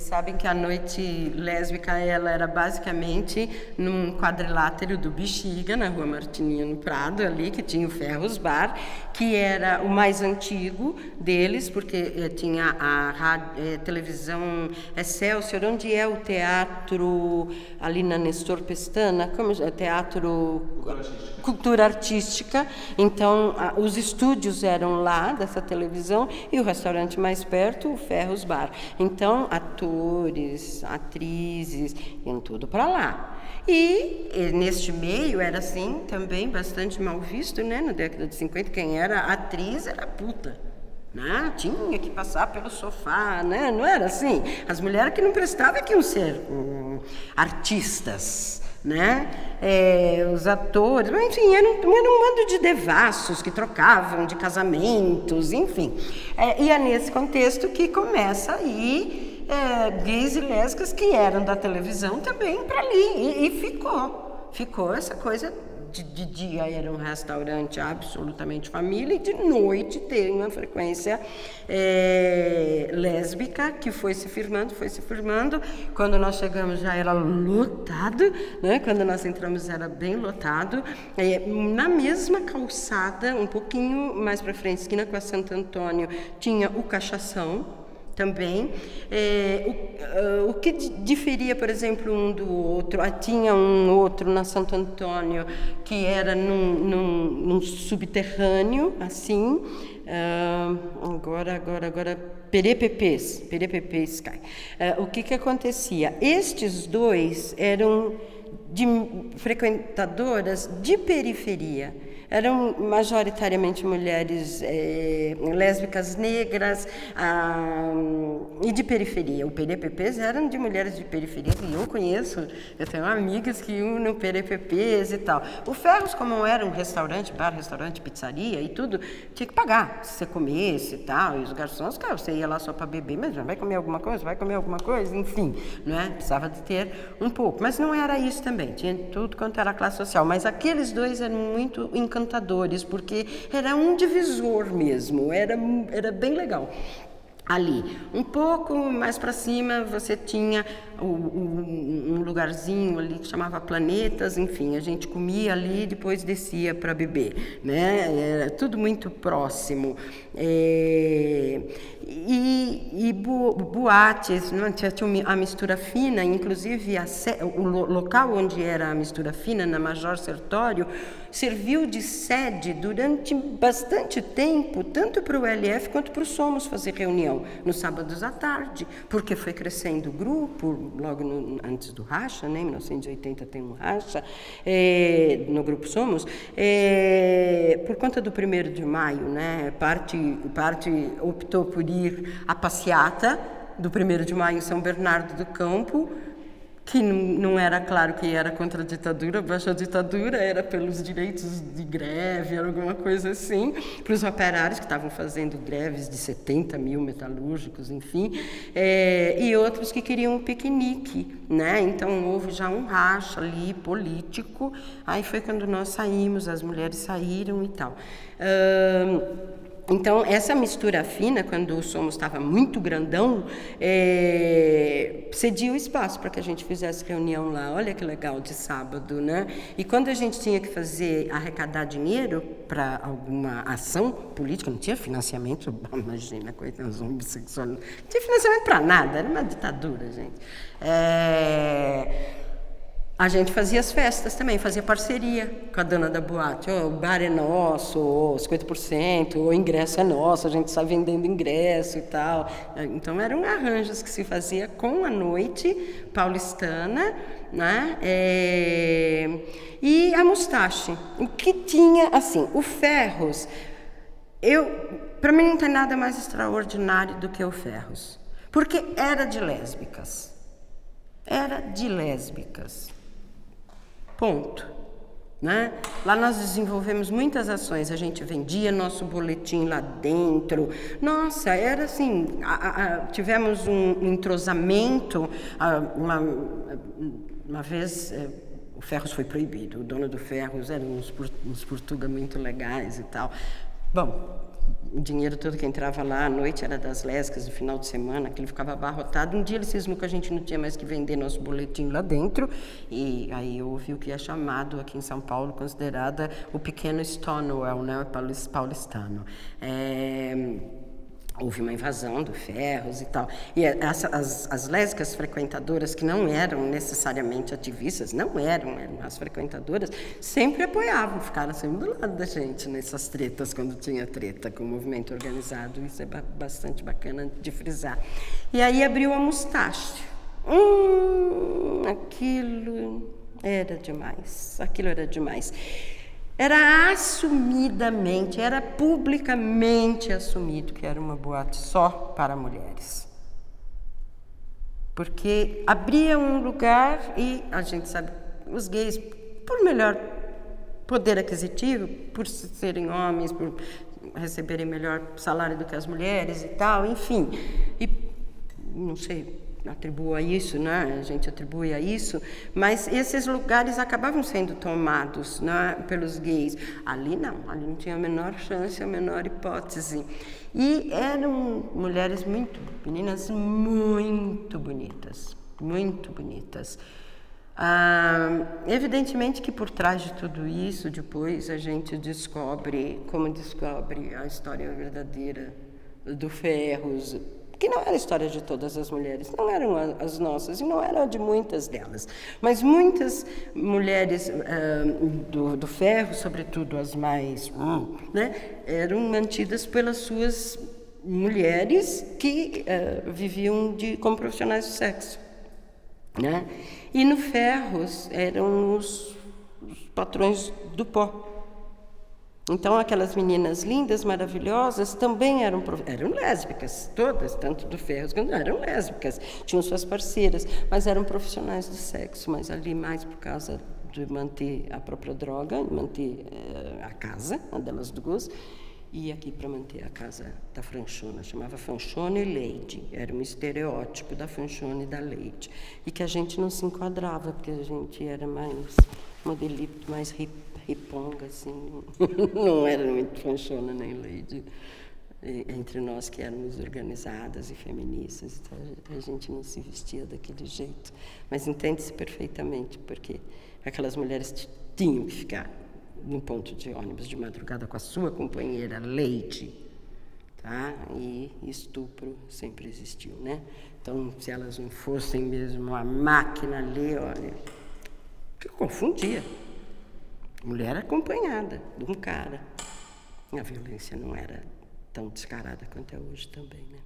sabem que a noite lésbica ela era basicamente num quadrilátero do Bexiga, na Rua Martiniano Prado, ali, que tinha o Ferros Bar, que era o mais antigo deles, porque tinha a televisão Excelsior, onde é o teatro ali na Nestor Pestana, como é teatro Cultura Artística. Então, os estúdios eram lá dessa televisão e o restaurante mais perto, o Ferros Bar. Então, atores, atrizes, iam tudo para lá. E neste meio era assim também bastante mal visto, né? Na década de 50, quem era atriz era puta, né? Tinha que passar pelo sofá, né? Não era assim. As mulheres que não prestavam que iam ser artistas, né? Os atores, mas, enfim, era um bando de devassos que trocavam de casamentos, enfim. E é nesse contexto que começa aí gays e lésbicas que eram da televisão também para ali, e ficou essa coisa de dia era um restaurante absolutamente família e de noite tem uma frequência lésbica que foi se firmando. Quando nós chegamos já era lotado, né? Quando nós entramos era bem lotado, na mesma calçada, um pouquinho mais para frente, esquina com a Santo Antônio, tinha o Cachação também. O que diferia, por exemplo, um do outro, tinha um outro na Santo Antônio que era num subterrâneo, assim, agora Perepepês cai. O que acontecia? Estes dois eram frequentadoras de periferia. Eram majoritariamente mulheres lésbicas negras e de periferia. O PDPPs eram de mulheres de periferia, e eu conheço, eu tenho amigas que iam no PDPPs e tal. O Ferros, como era um restaurante, bar, restaurante, pizzaria e tudo, tinha que pagar se você comesse e tal. E os garçons, cara, você ia lá só para beber, mas vai comer alguma coisa, enfim, não é? Precisava de ter um pouco. Mas não era isso também, tinha tudo quanto era classe social. Mas aqueles dois eram muito encantadores, porque era um divisor mesmo, era bem legal. Ali, um pouco mais para cima, você tinha um lugarzinho ali que chamava Planetas, enfim, a gente comia ali e depois descia para beber, né? Era tudo muito próximo. E boates, não? Tinha a mistura fina, inclusive o local onde era a mistura fina, na Major Sertório, serviu de sede durante bastante tempo, tanto para o LF quanto para o Somos fazer reunião, nos sábados à tarde, porque foi crescendo o grupo, logo antes do Racha, né, em 1980 tem um Racha, no Grupo Somos, por conta do 1º de maio, né, parte optou por ir à passeata do 1º de maio em São Bernardo do Campo, que não era claro que era contra a ditadura, baixa a ditadura, era pelos direitos de greve, era alguma coisa assim, para os operários que estavam fazendo greves de 70 mil metalúrgicos, enfim, e outros que queriam um piquenique, né? Então houve já um racha ali político, aí foi quando nós saímos, as mulheres saíram e tal. Então, essa mistura fina, quando o Somos estava muito grandão, cedia o espaço para que a gente fizesse reunião lá. Olha que legal, de sábado, né? E quando a gente tinha que arrecadar dinheiro para alguma ação política, não tinha financiamento, imagina, coitados homossexuais, não tinha financiamento para nada, era uma ditadura, gente. A gente fazia as festas também, fazia parceria com a dona da boate. O bar é nosso, 50%, o ingresso é nosso, a gente sai vendendo ingresso e tal. Então, eram arranjos que se fazia com a noite paulistana, né? E a Mustache. O que tinha, assim, o Ferros, para mim não tem nada mais extraordinário do que o Ferros, porque era de lésbicas. Era de lésbicas. Ponto. Né? Lá nós desenvolvemos muitas ações, a gente vendia nosso boletim lá dentro. Nossa, era assim, tivemos um entrosamento. Uma vez o Ferros foi proibido, o dono do Ferros era uns portugueses muito legais e tal. Bom, o dinheiro todo que entrava lá à noite era das lésbicas, no final de semana, aquilo ficava abarrotado. Um dia ele cismou que a gente não tinha mais que vender nosso boletim lá dentro, e aí houve o que é chamado aqui em São Paulo, considerada o pequeno Stonewall, né, paulistano. Houve uma invasão do Ferros e tal. E as lésbicas frequentadoras, que não eram necessariamente ativistas, não eram as frequentadoras, sempre apoiavam, ficaram sempre do lado da gente nessas tretas, quando tinha treta com o movimento organizado. Isso é bastante bacana de frisar. E aí abriu a Mustache. Aquilo era demais. Aquilo era demais. Era assumidamente, era publicamente assumido que era uma boate só para mulheres. Porque abria um lugar e a gente sabe, os gays, por melhor poder aquisitivo, por serem homens, por receberem melhor salário do que as mulheres e tal, enfim, e não sei, atribuo a isso, né? A gente atribui a isso, mas esses lugares acabavam sendo tomados, né, pelos gays. Ali não tinha a menor chance, a menor hipótese. E eram mulheres meninas muito bonitas, muito bonitas. Evidentemente que por trás de tudo isso, depois a gente descobre a história verdadeira do Ferros, que não era a história de todas as mulheres, não eram as nossas, e não era de muitas delas. Mas muitas mulheres do Ferro, sobretudo as mais, né, eram mantidas pelas suas mulheres que viviam como profissionais do sexo. Né? E no Ferros eram os patrões do pó. Então, aquelas meninas lindas, maravilhosas, também eram lésbicas, todas, tanto do Ferros quanto eram lésbicas, tinham suas parceiras, mas eram profissionais do sexo, mas ali mais por causa de manter a própria droga, manter a casa, uma delas duas, e aqui para manter a casa da Franchona, chamava Franchona e Lady, era um estereótipo da Franchona e da Lady, e que a gente não se enquadrava, porque a gente era mais modelito, mais riponga, assim, não era muito Franchona nem Lady, entre nós que éramos organizadas e feministas, então a gente não se vestia daquele jeito, mas entende-se perfeitamente, porque aquelas mulheres tinham que ficar num ponto de ônibus de madrugada com a sua companheira Lady, tá? E estupro sempre existiu, né? Então, se elas não fossem mesmo uma máquina ali, olha, eu confundia. Mulher acompanhada de um cara. A violência não era tão descarada quanto é hoje também, né?